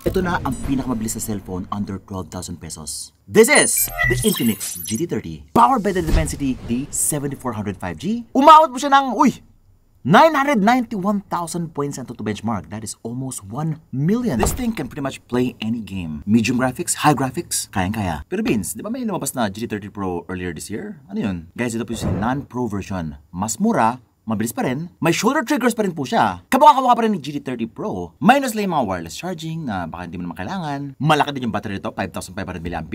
Ito na ang pinakamabilis na cellphone under 12,000 pesos. This is the Infinix GT30. Powered by the Dimensity D7400 5G. Umawat mo siya ng, 991,000 points ang to benchmark. That is almost 1 million. This thing can pretty much play any game. Medium graphics, high graphics, kayang-kaya. Pero Beans, di ba may lumabas na GT30 Pro earlier this year? Ano yun? Guys, ito po yung non-pro version. Mas mura, mabilis pa rin. May shoulder triggers pa rin po siya. Kabuka-kabuka pa rin ni GT30 Pro. Minus lang yung mga wireless charging na baka hindi mo naman kailangan. Malaki din yung battery nito, 5,500 mAh.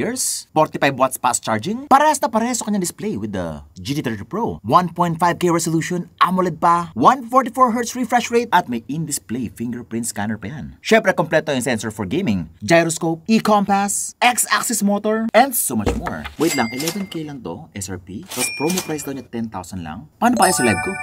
45 watts fast charging. Parehas na parehas sa kanyang display with the GT30 Pro. 1.5K resolution, AMOLED pa, 144Hz refresh rate, at may in-display fingerprint scanner pa yan. Syempre, kompleto yung sensor for gaming, gyroscope, e-compass, X-axis motor, and so much more. Wait lang, 11K lang to, SRP. Tapos promo price daw niya 10,000 lang. Paano pa sa live ko?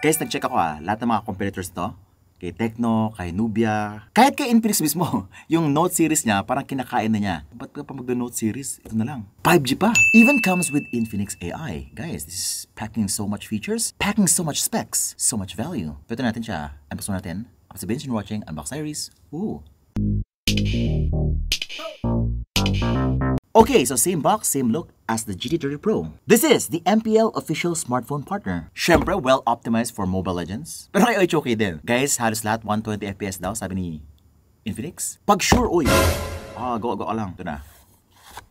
Guys, nag-check ako lahat ng mga competitors to, kay Tecno, kay Nubia, kahit kay Infinix mismo, yung Note series niya, parang kinakain na niya. Ba't ka pa mag-Note series? Ito na lang. 5G pa. Even comes with Infinix AI. Guys, this is packing so much features, packing so much specs, so much value. Pwede natin siya. Unbox natin. Ako si Bench, you're watching Unbox Diaries. Ooh. Okay, so same box, same look as the GT30 Pro. This is the MPL official smartphone partner. Syempre, well optimized for Mobile Legends. Pero kay okay din. Guys, halos lahat 120 FPS daw, sabi ni Infinix. Pag sure, go lang. Ito na.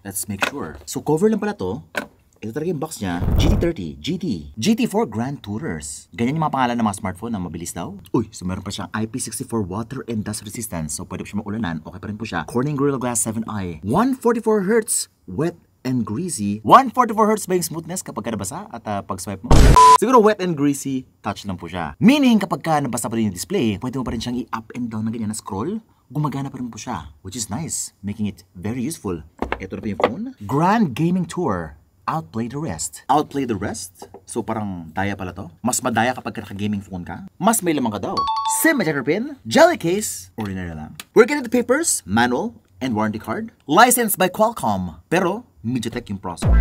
Let's make sure. So cover lang pala to. Ito talaga yung box niya, GT30, GT4 Grand Tourers. Ganyan yung mga pangalan ng mga smartphone na mabilis daw. So meron pa siyang IP64 water and dust resistance. So pwede po siya maulanan, okay pa rin po siya. Corning Gorilla Glass 7i, 144Hz, wet and greasy. 144Hz ba yung smoothness kapag ka nabasa at pag swipe mo? Siguro wet and greasy, touch lang po siya. Meaning kapag ka nabasa pa rin yung display, pwede mo pa rin siyang i-up and down na ganyan na scroll. Gumagana pa rin po siya, which is nice, making it very useful. Ito na pa yung phone. Grand Gaming Tour. Outplay the rest. Outplay the rest? So parang daya pala to? Mas madaya kapag naka-gaming phone ka? Mas may lamang ka daw. SIM ejector pin, jelly case, ordinary lang. We're getting the papers, manual, and warranty card. Licensed by Qualcomm. Pero, MediaTek yung processor.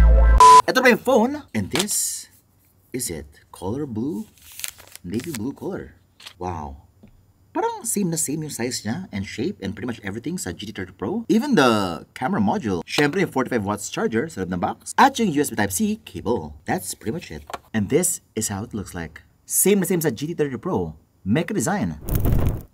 Ito pa yung phone. And this is it. Color blue, navy blue color. Wow. Parang same na same yung size niya and shape and pretty much everything sa GT30 Pro. Even the camera module. Syempre yung 45 watts charger sa loob ng box. At yung USB Type-C cable. That's pretty much it. And this is how it looks like. Same na same sa GT30 Pro. Mecha design.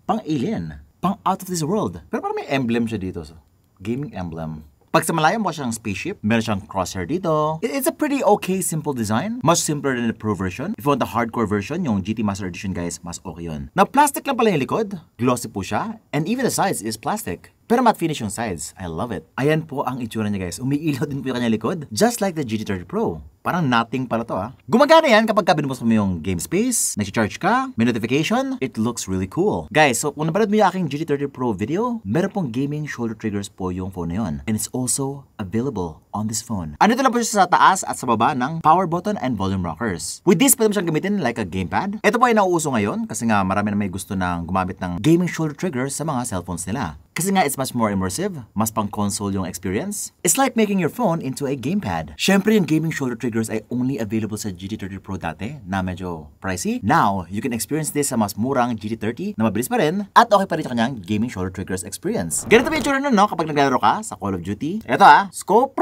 Pang alien. Pang out of this world. Pero parang may emblem siya dito. So, gaming emblem. Pag sa malayo mo siyang spaceship, meron siyang crosshair dito. It's a pretty okay, simple design. Much simpler than the Pro version. If you want the hardcore version, yung GT Master Edition guys, mas okay yun. Now, plastic lang pala yung likod. Glossy po siya. And even the sides is plastic. Pero matte finish yung sides. I love it. Ayan po ang itsura niya guys. Umiilaw din po yung kanyang likod. Just like the GT30 Pro. Parang nothing pala to Gumagana yan kapag binubos mo yung game space, nag-charge ka, may notification, it looks really cool. Guys, so kung napanood mo yung aking GT30 Pro video, meron pong gaming shoulder triggers po yung phone na yun. And it's also available on this phone. Andito lang po siya sa taas at sa baba ng power button and volume rockers. With this, pwede mo siyang gamitin like a gamepad. Ito po ay nauuso ngayon kasi nga marami na may gusto ng gumamit ng gaming shoulder triggers sa mga cellphones nila. Kasi nga, it's much more immersive. Mas pang console yung experience. It's like making your phone into a gamepad. Syempre, yung gaming shoulder triggers ay only available sa GT30 Pro dati na medyo pricey. Now, you can experience this sa mas murang GT30 na mabilis pa rin at okay pa rin yung kanyang gaming shoulder triggers experience. Ganito ba yung tsura nun, no? Kapag naglalaro ka sa Call of Duty. Ito scope.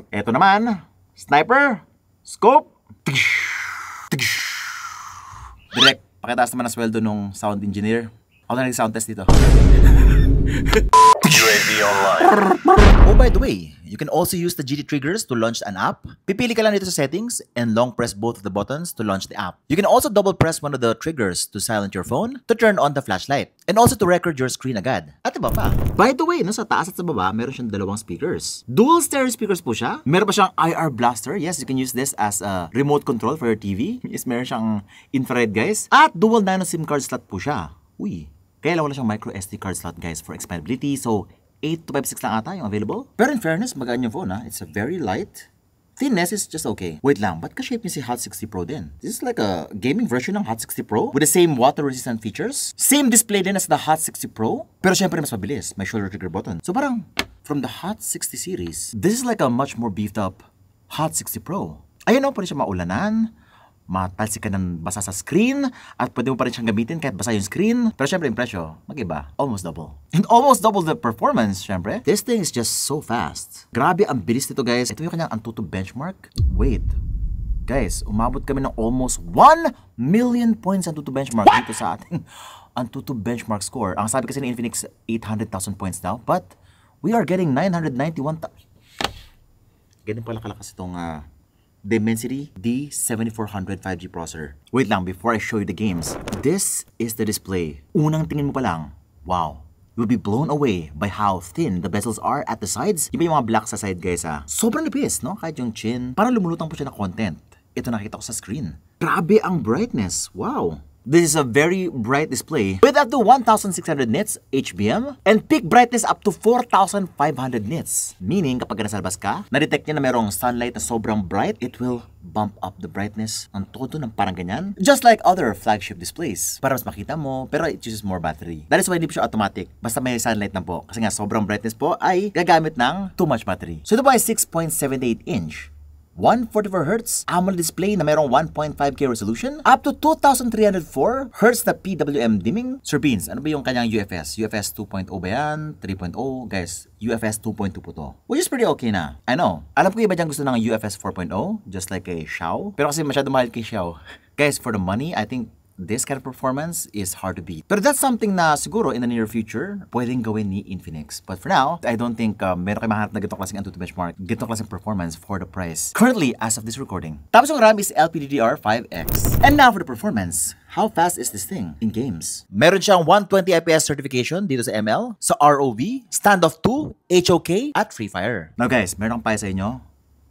Ito naman, sniper. Scope. Direct, pakitaas naman ang sweldo nung sound engineer. Ako na nag-sound test dito. UAV online. Oh, by the way, you can also use the GT triggers to launch an app. Pipili ka lang dito sa settings and long press both of the buttons to launch the app. You can also double press one of the triggers to silence your phone, to turn on the flashlight, and also to record your screen agad. At iba pa. By the way, sa taas at sa baba, meron siyang dalawang speakers. Dual stereo speakers po siya. Meron pa siyang IR blaster. Yes, you can use this as a remote control for your TV. Yes, meron siyang infrared, guys. At dual nano SIM card slot po siya. Kaya wala siyang micro SD card slot guys for expandability. So 8256 lang ata yung available. Pero in fairness, magaan yung phone It's a very light. Thinness is just okay. Wait lang, ba't ka-shape niya si Hot 60 Pro din? This is like a gaming version ng Hot 60 Pro with the same water resistant features. Same display din as the Hot 60 Pro. Pero syempre mas mabilis. May shoulder trigger button. So parang from the Hot 60 series, this is like a much more beefed up Hot 60 Pro. Ayun pwede siya maulanan. matalsik ka ng basa sa screen at pwede mo pa rin siyang gamitin kahit basa yung screen. Pero syempre, yung presyo, mag-iba. Almost double. And almost double the performance, syempre. This thing is just so fast. Grabe, ang bilis nito, guys. Ito yung kanyang Antutu benchmark. Wait. Guys, umabot kami ng almost 1 million points Antutu benchmark dito sa ating Antutu benchmark score. Ang sabi kasi ni Infinix, 800,000 points daw. But we are getting 991,000. Ganun pala kalakas itong Dimensity D7400 5G processor. Wait lang, before I show you the games, this is the display. Unang tingin mo pa lang, wow, you'll be blown away by how thin the bezels are at the sides. Iba yung mga black sa side, guys, ha. Sobrang nipis, no? Kahit yung chin, parang lumulutang po siya na content. Ito nakita ko sa screen. Grabe ang brightness, wow. This is a very bright display with up to 1,600 nits HBM and peak brightness up to 4,500 nits. Meaning, kapag nasa labas ka, na-detect niya na merong sunlight na sobrang bright, it will bump up the brightness ng todo ng parang ganyan. Just like other flagship displays. Para mas makita mo, pero it uses more battery. That is why hindi po siya automatic. Basta may sunlight na po. Kasi nga, sobrang brightness po ay gagamit ng too much battery. So ito po ay 6.78 inch. 144Hz AMOLED display na mayroong 1.5K resolution, up to 2,304Hz na PWM dimming. Sir Beans, ano ba yung kanyang UFS? UFS 2.0 ba yan? 3.0? Guys, UFS 2.2 po to. Which is pretty okay na. I know. Alam ko iba dyan gusto ng UFS 4.0, just like kay Xiao. Pero kasi masyado mahal kay Xiao. Guys, for the money, I think this kind of performance is hard to beat. Pero that's something na siguro in the near future, pwedeng gawin ni Infinix. But for now, I don't think meron kayo mahanap na ganitong klaseng Antutu benchmark, ganitong klaseng performance for the price. Currently, as of this recording. Tapos yung RAM is LPDDR5X. And now for the performance. How fast is this thing in games? Meron siyang 120 FPS certification dito sa ML, sa ROV, Standoff 2, HOK, at Free Fire. Now guys, meron akong payo sa inyo.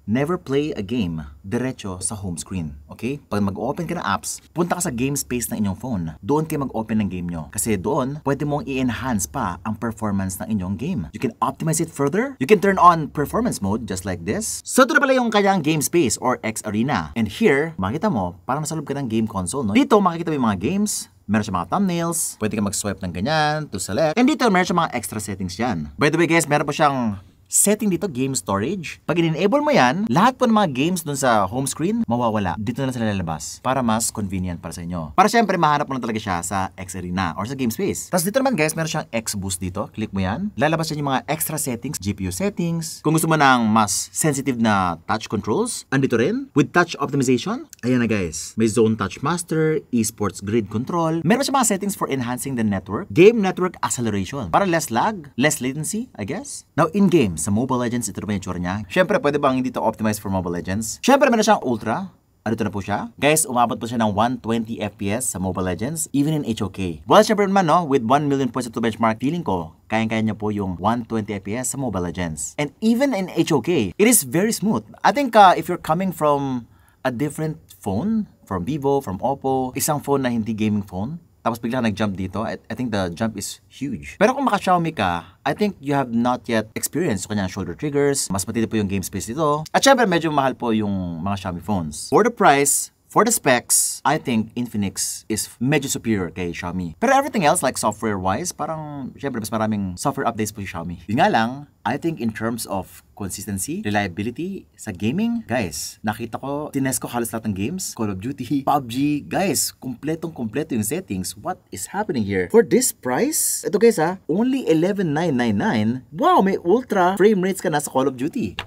Never play a game diretso sa home screen, okay? Pag mag-open ka ng apps, punta ka sa game space ng inyong phone. Doon kayo mag-open ng game nyo. Kasi doon, pwede mong i-enhance pa ang performance ng inyong game. You can optimize it further. You can turn on performance mode just like this. So ito na pala yung kanyang game space or X Arena. And here, makita mo, parang nasa loob ka ng game console, no? Dito, makikita mo yung mga games. Meron siya mga thumbnails. Pwede ka mag-swipe ng ganyan to select. And dito, meron siya mga extra settings dyan. By the way guys, meron pa siyang setting dito, game storage. Pag in-enable mo yan, lahat po ng mga games dun sa home screen, mawawala. Dito na lang sila lalabas para mas convenient para sa inyo. Para syempre, mahanap mo lang talaga siya sa X Arena or sa game space. Tapos dito naman guys, meron siyang X Boost dito. Click mo yan. Lalabas yan yung mga extra settings, GPU settings. Kung gusto mo ng mas sensitive na touch controls, andito rin. With touch optimization, ayan na guys. May Zone Touch Master, Esports Grid Control. Meron siya mga settings for enhancing the network. Game network acceleration. Para less lag, less latency, I guess. Now, in-game, sa Mobile Legends, ito na ba yung tsura niya? Siyempre, pwede bang hindi to optimize for Mobile Legends? Siyempre, meron siyang Ultra. Ano ito na po siya? Guys, umabot po siya ng 120 FPS sa Mobile Legends, even in HOK. Well, siyempre naman, no? With 1 million points to benchmark, feeling ko, kayang-kaya niya po yung 120 FPS sa Mobile Legends. And even in HOK, it is very smooth. I think if you're coming from a different phone, from Vivo, from Oppo, isang phone na hindi gaming phone, tapos bigla nag-jump dito, I think the jump is huge. Pero kung maka-Xiaomi ka, I think you have not yet experienced kanyang shoulder triggers, mas matindi po yung game space dito. At syempre, medyo mahal po yung mga Xiaomi phones. For the price, for the specs, I think Infinix is medyo superior kay Xiaomi. Pero everything else, like software-wise, parang, syempre, mas maraming software updates po yung Xiaomi. Yun nga lang, I think in terms of consistency, reliability sa gaming, guys, nakita ko, tinest ko halos lahat ng games, Call of Duty, PUBG, guys, kumpletong-kumpleto yung settings. What is happening here? For this price, ito guys only 11,999. Wow, may ultra frame rates ka na sa Call of Duty.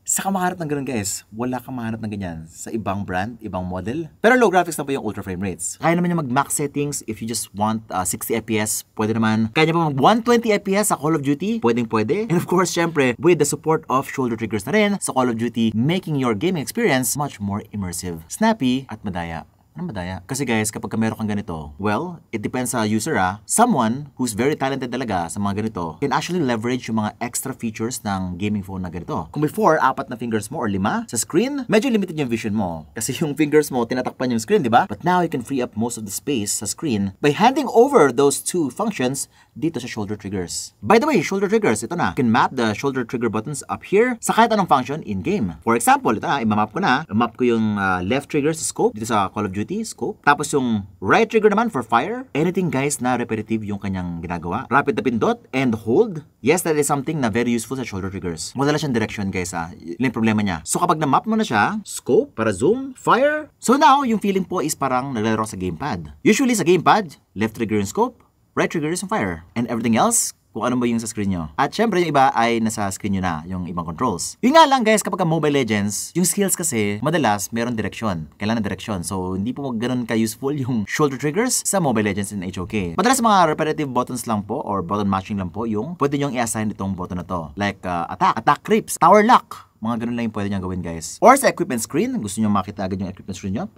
Saka mahanap ng ganun guys, wala kang mahanap ng ganyan sa ibang brand, ibang model. Pero low graphics na po yung ultra frame rates. Kaya naman yung mag-max settings if you just want 60 FPS, pwede naman. Kaya niya pa mag 120 FPS sa Call of Duty, pwede. And of course, syempre, with the support of shoulder triggers na rin sa Call of Duty, making your gaming experience much more immersive, snappy, at madaya. Ano madaya? Kasi guys, kapag meron kang ganito, well, it depends sa user Someone who's very talented talaga sa mga ganito can actually leverage yung mga extra features ng gaming phone na ganito. Kung before, 4 na fingers mo or 5 sa screen, medyo limited yung vision mo. Kasi yung fingers mo, tinatakpan yung screen, di ba? But now, you can free up most of the space sa screen by handing over those 2 functions dito sa shoulder triggers. By the way, shoulder triggers, ito na. You can map the shoulder trigger buttons up here sa kahit anong function in-game. For example, ito na, imamap ko na. Map ko yung left trigger sa scope dito sa Call of Duty duty, scope. Tapos yung right trigger naman for fire. Anything guys na repetitive yung kanyang ginagawa. Rapid na pindot and hold. Yes, that is something na very useful sa shoulder triggers. Wala siyang direction guys Yun yung problema niya. So kapag na-map mo na siya, scope, para zoom, fire. So now, yung feeling po is parang naglalaro sa gamepad. Usually sa gamepad, left trigger yung scope, right trigger is yung fire. And everything else, kung ano ba yung sa screen nyo. At syempre, yung iba ay nasa screen nyo na, yung ibang controls. Yun nga lang guys, kapag Mobile Legends, yung skills kasi, madalas, meron direksyon. Kailangan na direksyon. So, hindi po ganun ka-useful yung shoulder triggers sa Mobile Legends in HOK. Madalas mga repetitive buttons lang po, or button matching lang po, yung pwede nyong i-assign itong button na to. Like, attack creeps, tower lock. Mga ganun lang yung pwede nyo gawin guys. Or sa equipment screen, gusto nyo makita agad yung equipment screen nyo,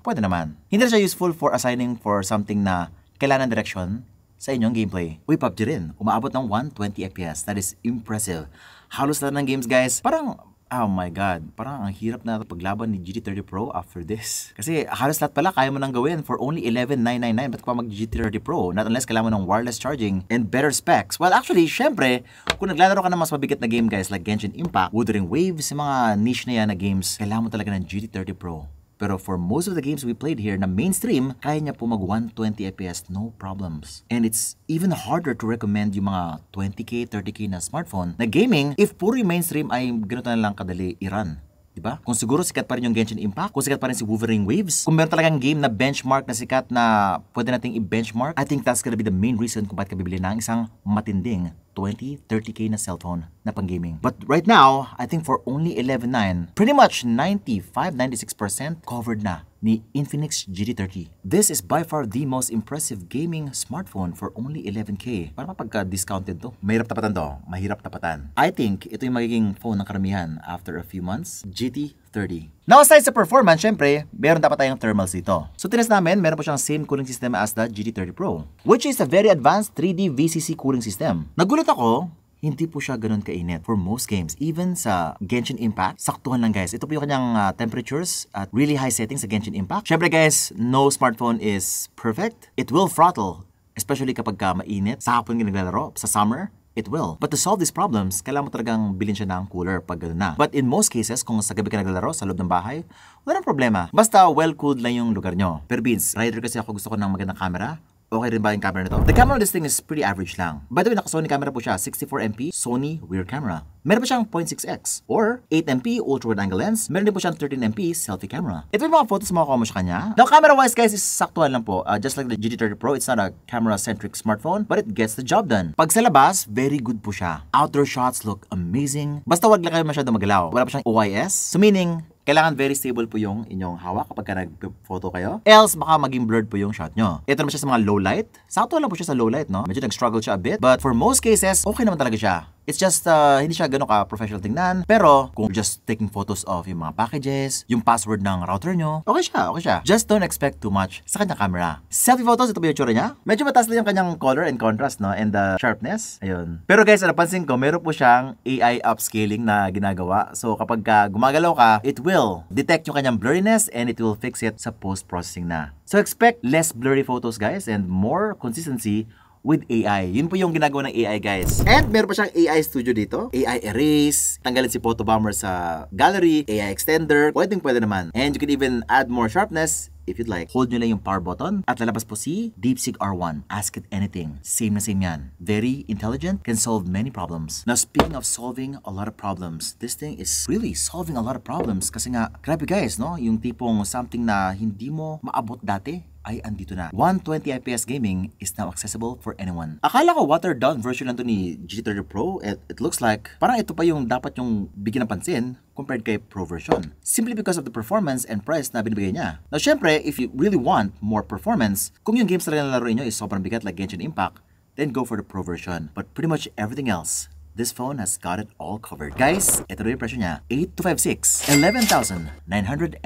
pwede naman. Hindi na siya useful for assigning for something na kailangan ng direksyon sa inyong gameplay. Uy, PUBG rin. Umaabot ng 120 FPS. That is impressive. Halos lahat ng games, guys. Parang, oh my God. Parang ang hirap na paglaban ni GT30 Pro after this. Kasi halos lahat pala kaya mo nang gawin for only 11,999. Ba't ka pa mag-GT30 Pro? Not unless kailangan mo ng wireless charging and better specs. Well, actually, syempre, kung naglalaro ka ng mas mabigat na game, guys, like Genshin Impact, Wuthering Waves, mga niche na yan na games, kailangan mo talaga ng GT30 Pro. Pero for most of the games we played here na mainstream, kaya niya po mag 120 FPS, no problems. And it's even harder to recommend yung mga 20k, 30k na smartphone na gaming if puro yung mainstream ay ganito na lang kadali i-run. Diba? Kung siguro sikat pa rin yung Genshin Impact, kung sikat pa rin si Wuthering Waves, kung meron talagang game na benchmark na sikat na pwede nating i-benchmark, I think that's gonna be the main reason kung bakit ka bibili ng isang matinding 20, 30k na cellphone na pang gaming. But right now, I think for only 11,900, pretty much 95-96% covered na ni Infinix GT30. This is by far the most impressive gaming smartphone for only 11k. Parang pagka-discounted to. Mahirap tapatan to. Mahirap tapatan. I think ito yung magiging phone ng karamihan after a few months. GT30. Now, aside sa performance, syempre, meron dapat tayong thermals dito. So, tinas namin, meron po siyang same cooling system as the GT30 Pro, which is a very advanced 3D VCC cooling system. Nagulat ako, hindi po siya ganun kainit for most games. Even sa Genshin Impact, saktuhan lang guys. Ito po yung kanyang temperatures at really high settings sa Genshin Impact. Syempre guys, no smartphone is perfect. It will throttle, especially kapag mainit. Sa hapon naglalaro, sa summer, it will. But to solve these problems, kailangan mo talagang bilhin siya ng cooler pag gano'n na. But in most cases, kung sa gabi ka naglalaro sa loob ng bahay, walang problema. Basta well-cooled lang yung lugar nyo. Pero Beans, rider kasi ako, gusto ko ng magandang camera. Okay rin ba yung camera nito? The camera on this thing is pretty average lang. By the way, naka-Sony camera po siya. 64MP Sony rear camera. Meron pa siyang 0.6x or 8MP ultra wide angle lens. Meron din po siyang 13MP selfie camera. Ito yung mga photos makukuha mo sa kanya. Now, camera-wise guys, is saktuhan lang po. Just like the GT30 Pro, it's not a camera-centric smartphone, but it gets the job done. Pag sa labas, very good po siya. Outdoor shots look amazing. Basta wag lang kayo masyado magalaw. Wala pa siyang OIS. So meaning, kailangan very stable po yung inyong hawak kapag ka nag-photo kayo. Else, baka maging blurred po yung shot nyo. Ito naman siya sa mga low light. Sakto lang po siya sa low light, no? Medyo nag-struggle siya a bit. But for most cases, okay naman talaga siya. It's just, hindi siya gano'n ka-professional tingnan. Pero, kung just taking photos of yung mga packages, yung password ng router nyo, okay siya. Just don't expect too much sa kanyang camera. Selfie photos, ito ba yung tsura niya? Medyo mataas lang yung kanyang color and contrast, no? And the sharpness. Ayun. Pero guys, napansin ko, meron po siyang AI upscaling na ginagawa. So, kapag gumagalaw ka, it will detect yung kanyang blurriness and it will fix it sa post-processing na. So, expect less blurry photos, guys, and more consistency with AI. Yun po yung ginagawa ng AI, guys. And meron pa siyang AI studio dito. AI erase, tanggalin si photo bomber sa gallery, AI extender, pwede naman. And you can even add more sharpness if you'd like. Hold nyo lang yung power button at lalabas po si DeepSeek R1. Ask it anything. Same na same yan. Very intelligent, can solve many problems. Now, speaking of solving a lot of problems, this thing is really solving a lot of problems kasi nga, grabe guys, no? Yung tipong something na hindi mo maabot dati, ay andito na. 120 FPS gaming is now accessible for anyone. Akala ko watered down version lang to ni GT30 Pro. It looks like parang ito pa yung dapat yung bigyan ng pansin compared kay Pro version. Simply because of the performance and price na binibigay niya. Now syempre, if you really want more performance, kung yung games talaga na laruin nyo is sobrang bigat like Genshin Impact, then go for the Pro version. But pretty much everything else, this phone has got it all covered. Guys, ito rin yung presyo niya. 8256, 11,999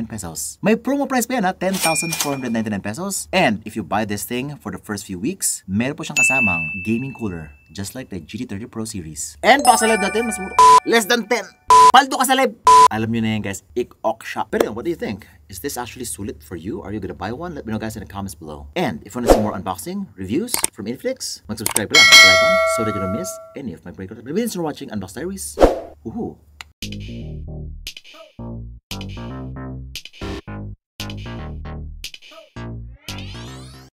pesos. May promo price pa yan ha, 10,499 pesos. And if you buy this thing for the first few weeks, meron po siyang kasamang gaming cooler, just like the GT30 Pro series. And baka sa live natin, mas mura. Less than 10. Paldo ka sa live. Alam nyo na yan guys, ik-ok shop. Pero what do you think? Is this actually sulit for you? Are you gonna buy one? Let me know guys in the comments below. And if you want to see more unboxing, reviews from Infinix, mag-subscribe lang, like on, so that you don't miss any of my breakouts. Thanks for watching Unbox Diaries. Woohoo!